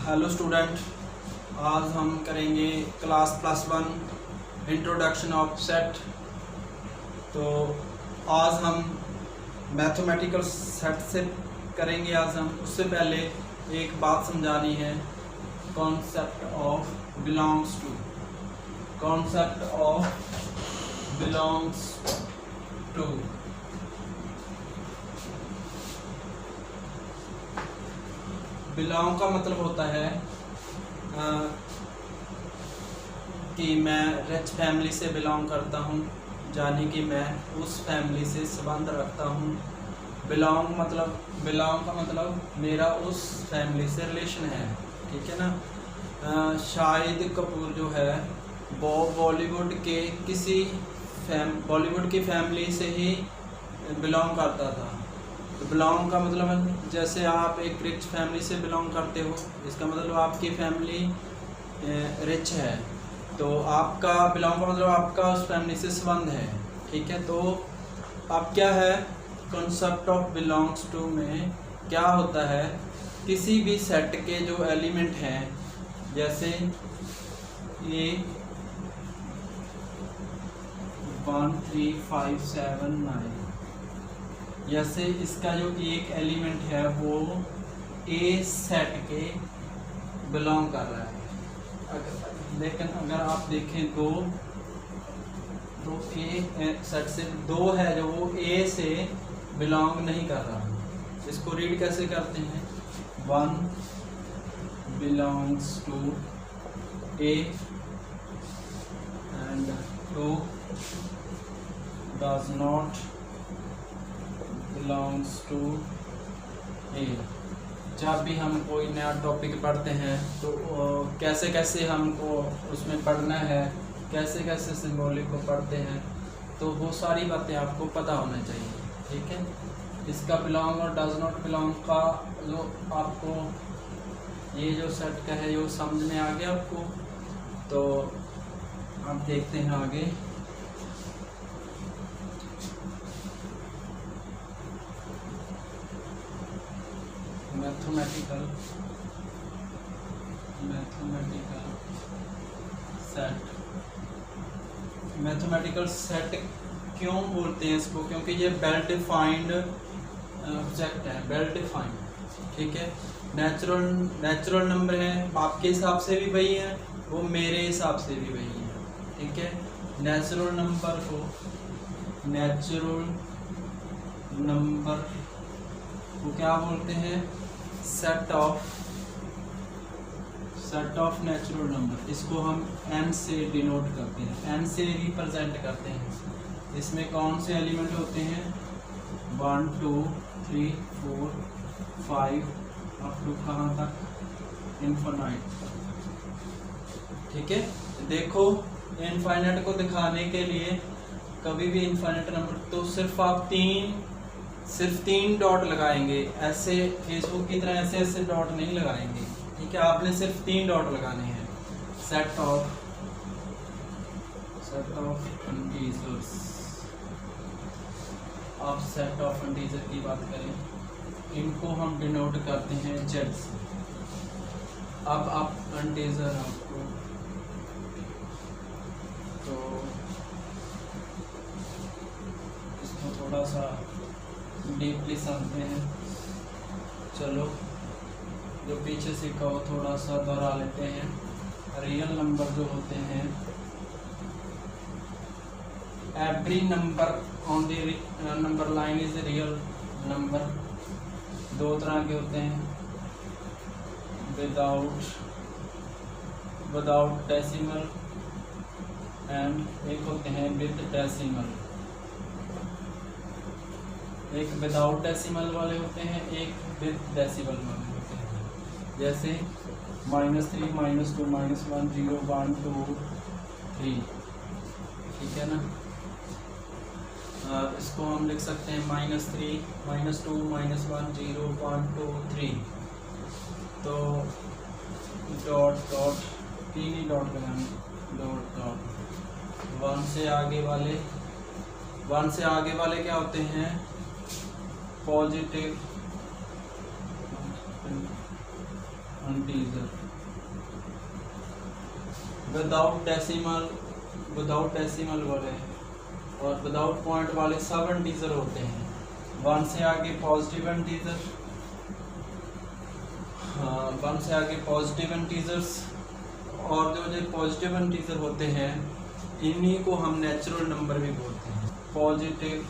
Hello student, आज हम करेंगे क्लास +1 इंट्रोडक्शन ऑफ सेट। तो आज हम मैथमेटिकल सेट से करेंगे। आज हम उससे पहले एक बात समझानी है, concept of belongs to. Concept of belongs to. Belong का मतलब होता है कि मैं रिच फैमिली से बिलोंग करता हूँ, यानी कि मैं उस फैमिली से संबंध रखता हूँ। बिलोंग का मतलब मेरा उस फैमिली से रिलेशन है, ठीक है ना। शाहिद कपूर जो है वो बॉलीवुड की फैमिली से ही बिलोंग करता था। बिलोंग का मतलब है जैसे आप एक रिच फैमिली से बिलोंग करते हो, इसका मतलब आपकी फैमिली रिच है, तो आपका बिलोंग का मतलब आपका उस फैमिली से संबंध है, ठीक है। तो अब क्या है, कॉन्सेप्ट ऑफ बिलोंग्स टू में क्या होता है, किसी भी सेट के जो एलिमेंट हैं, जैसे ये 1 3 5 7 9, जैसे इसका जो एक एलिमेंट है वो ए सेट के बिलोंग कर रहा है। लेकिन अगर आप देखें तो ए सेट से 2 है जो वो ए से बिलोंग नहीं कर रहा। इसको रीड कैसे करते हैं, 1 belongs to A and 2 does not belongs to A. जब भी हम कोई नया टॉपिक पढ़ते हैं तो कैसे कैसे हमको उसमें पढ़ना है, कैसे कैसे सिंबॉलिक को पढ़ते हैं, तो वो सारी बातें आपको पता होना चाहिए, ठीक है। इसका बिलोंग और डज नॉट बिलोंग का जो आपको ये जो सेट का है, ये समझ में आ गया आपको। तो आप देखते हैं आगे। मैथमेटिकल सेट क्यों बोलते हैं इसको, क्योंकि ये वेल डिफाइंड ऑब्जेक्ट है, वेल डिफाइंड, ठीक है। नेचुरल नंबर है, आपके हिसाब से भी वही है, वो मेरे हिसाब से भी वही है, ठीक है। नेचुरल नंबर को क्या बोलते हैं, सेट ऑफ नेचुरल नंबर। इसको हम n से डिनोट करते हैं, n से रिप्रेजेंट करते हैं। इसमें कौन से एलिमेंट होते हैं, 1 2 3 4 5 अप टू कहाँ तक, इनफाइनाइट, ठीक है। देखो, इनफाइनाइट को दिखाने के लिए कभी भी इनफाइनाइट नंबर तो सिर्फ आप सिर्फ 3 डॉट लगाएंगे, ऐसे फेसबुक की तरह ऐसे डॉट नहीं लगाएंगे, ठीक है। आपने सिर्फ 3 डॉट लगाने हैं। Set of integers. आप सेट ऑफ इंटीजर की बात करें, इनको हम डिनोट करते हैं z से। अब आप इंटीजर आपको तो इसको थोड़ा सा डीपली समझते हैं। चलो, जो पीछे सीखा हो थोड़ा सा दोहरा लेते हैं। रियल नंबर जो होते हैं, every number on the number line is real number. 2 तरह के होते हैं, विदाउट डेसिमल एंड एक होते हैं विद डेसिमल। एक विदाउट डेसिमल वाले होते हैं, एक विद डेसिमल वाले होते हैं। जैसे -3 -2 -1 0 1 2 3, ठीक है ना। इसको हम लिख सकते हैं -3 -2 -1 0 1 2 3। तो डॉट डॉट 3 ही डॉट लगाएंगे, डॉट डॉट। 1 से आगे वाले क्या होते हैं, पॉजिटिव इंटीजर। विदाउट डेसिमल वाले और विदाउट पॉइंट वाले सब इंटीजर होते हैं। 1 से आगे पॉजिटिव इंटीजर, 1 से आगे पॉजिटिव इंटीजर्स, और जो पॉजिटिव इंटीजर होते हैं इन्हीं को हम नेचुरल नंबर भी बोलते हैं। पॉजिटिव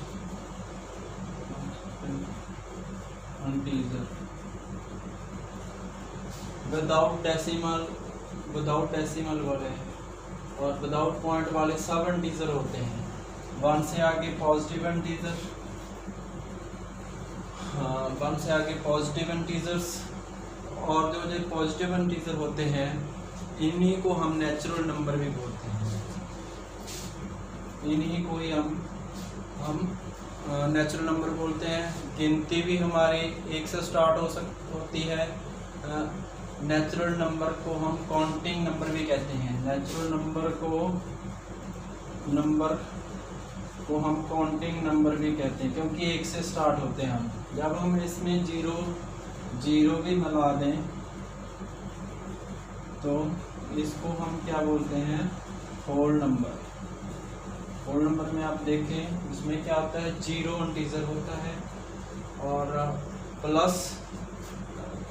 इंटीजर विदाउट डेसिमल वाले और विदाउट पॉइंट वाले सब इंटीजर होते हैं। 1 से आगे पॉजिटिव इंटीजर, 1 से आगे पॉजिटिव इंटीजर्स, और जो पॉजिटिव इंटीजर होते हैं इन्हीं को हम नेचुरल नंबर भी बोलते हैं। इन्हीं को ही हम नेचुरल नंबर बोलते हैं। गिनती भी हमारी 1 से स्टार्ट होती है। नेचुरल नंबर को हम काउंटिंग नंबर भी कहते हैं। नेचुरल नंबर को हम काउंटिंग नंबर भी कहते हैं, क्योंकि 1 से स्टार्ट होते हैं हम। जब हम इसमें जीरो भी मिला दें तो इसको हम क्या बोलते हैं, होल नंबर। होल नंबर में आप देखें इसमें क्या होता है, 0 इंटीजर होता है और प्लस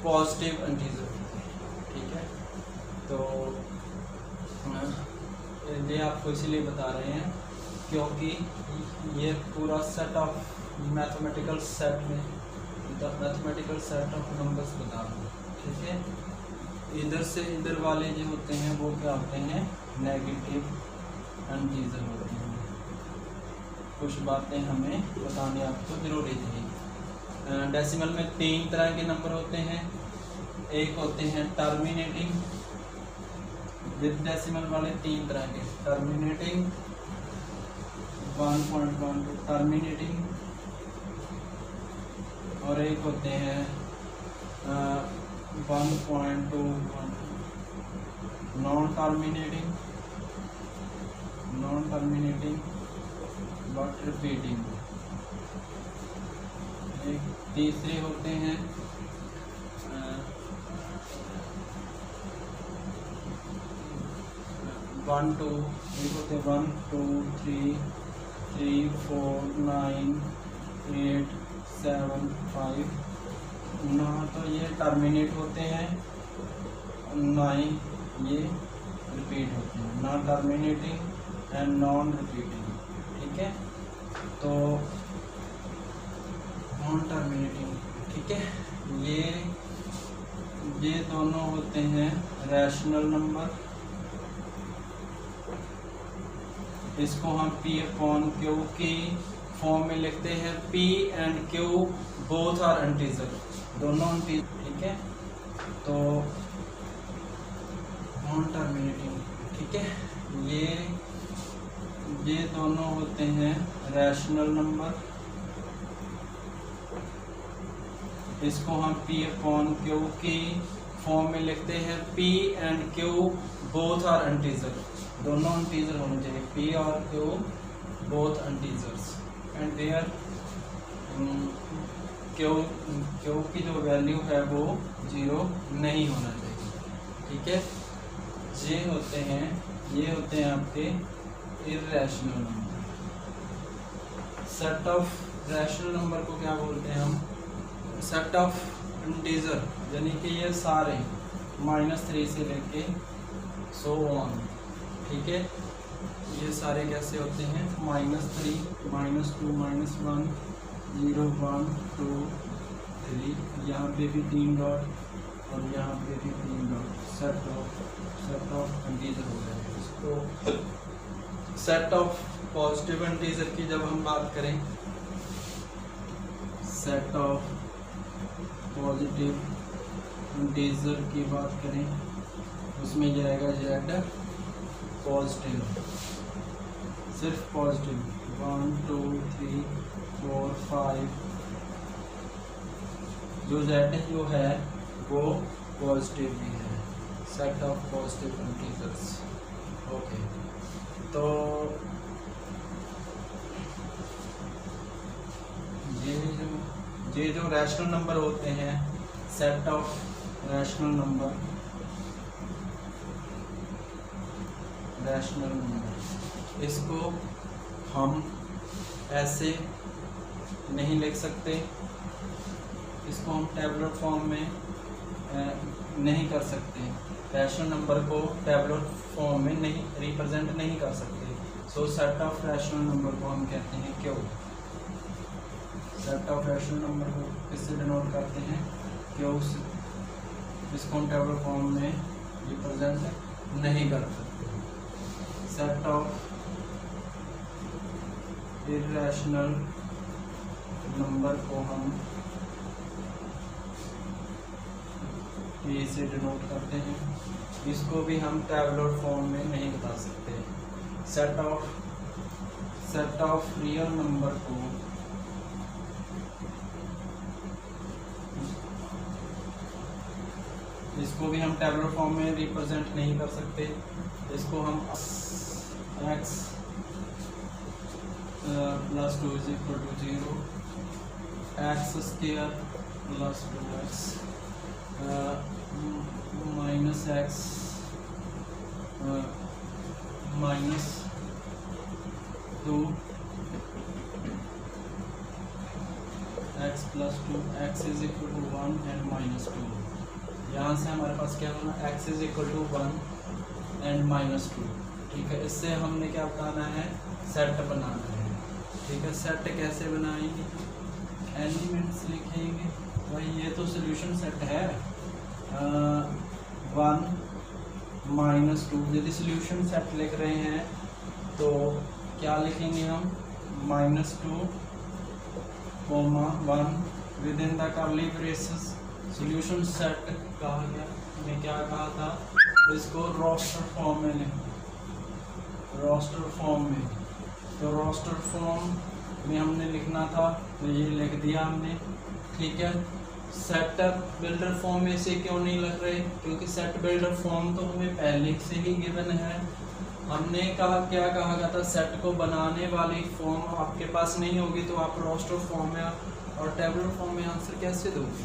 पॉजिटिव इंटीजर होता है। ठीक है, तो ये आपको इसीलिए बता रहे हैं क्योंकि ये पूरा set of mathematical set of numbers बता रहा हूँ। ठीक है, इधर से इधर वाले जो होते हैं वो क्या होते हैं, नेगेटिव इंटीजर होते हैं। कुछ बातें हमें बताने आपको जरूरी थी। डेसिमल में 3 तरह के नंबर होते हैं। एक होते हैं टर्मिनेटिंग, विद डेसिमल वाले 3 तरह के, टर्मिनेटिंग 1.12 टर्मिनेटिंग, और एक होते हैं 1.21 नॉन टर्मिनेटिंग बट रिपीटिंग। एक तीसरे होते हैं 1 2 1 2 3 4 9 8 7 5 9 तो ये टर्मिनेट होते हैं, 9 ये रिपीट होते हैं। Non terminating and non repeating. ठीक है, तो नॉन टर्मिनेटिंग, ठीक है, ये दोनों होते हैं रैशनल नंबर। इसको हम P/Q की फॉर्म में लिखते हैं। P and Q both are integer, दोनों इंटीजर। ठीक है, तो नॉन टर्मिनेटिंग, ठीक है, ये दोनों होते हैं रैशनल नंबर। इसको हम P/Q की फॉर्म में लिखते हैं। P and Q both are integer, दोनों इंटीजर होने चाहिए। P और Q both integers and there Q की जो वैल्यू है वो 0 नहीं होना चाहिए। ठीक है, ये होते हैं आपके irrational number. Set of rational number को क्या बोलते हैं हम, सेट ऑफ इंटीजर, यानी कि ये सारे -3 से लेके सो ऑन। ठीक है, ये सारे कैसे होते हैं, -3 -2 -1 0 1 2 3, यहाँ पे भी 3 डॉट और यहाँ पे भी 3 डॉट। सेट ऑफ इंटीजर हो जाएगा। तो सेट ऑफ पॉजिटिव इंटीजर की जब हम बात करें, सेट ऑफ पॉजिटिव इंटीजर की बात करें, उसमें जाएगा Z पॉजिटिव, सिर्फ पॉजिटिव 1 2 3 4 5। जो Z जो है वो पॉजिटिव भी है। Set of positive integers. Okay, तो ये जो रैशनल नंबर होते हैं, सेट ऑफ रैशनल नंबर इसको हम ऐसे नहीं लिख सकते, इसको हम टेबुलर फॉर्म में नहीं कर सकते, रैशनल नंबर को टेबुलर फॉर्म में नहीं रिप्रेजेंट नहीं कर सकते। सो सेट ऑफ रैशनल नंबर को हम कहते हैं Q. Set of rational number को किससे डिनोट करते हैं? क्यू से। इसको हम टेबुलर फॉर्म में रिप्रेजेंट नहीं कर सकते। सेट ऑफ इर्रेशनल नंबर को हम ए से डिनोट करते हैं, इसको भी हम टेबुलर फॉर्म में नहीं बता सकते। सेट ऑफ रियल नंबर को इसको भी हम टेबुलर फॉर्म में रिप्रेजेंट नहीं कर सकते, इसको हम x plus 2 is equal to 0, x square plus 2x minus x minus 2 x plus 2 x is equal to 1 and minus 2। यहाँ से हमारे पास क्या होना, x is equal to 1 and minus 2। ठीक है, इससे हमने क्या बनाना है, सेट बनाना है। ठीक है, सेट कैसे बनाएंगे, एलिमेंट्स लिखेंगे। भाई ये तो सोल्यूशन सेट है, 1 माइनस 2। यदि सोल्यूशन सेट लिख रहे हैं तो क्या लिखेंगे हम, -2 comma 1 within the curly braces. Solution set कहा गया, हमने क्या कहा था, इसको रोस्टर फॉर्म में लिखें, रोस्टर फॉर्म में। तो रोस्टर फॉर्म में हमने लिखना था, तो ये लिख दिया हमने। ठीक है, सेट बिल्डर फॉर्म में से क्यों नहीं लिख रहे, क्योंकि सेट बिल्डर फॉर्म तो हमें पहले से ही गिवन है। हमने कहा, क्या कहा गया था, सेट को बनाने वाली फॉर्म आपके पास नहीं होगी तो आप रोस्टर फॉर्म में और टेबुलर फॉर्म में आंसर कैसे दोगे।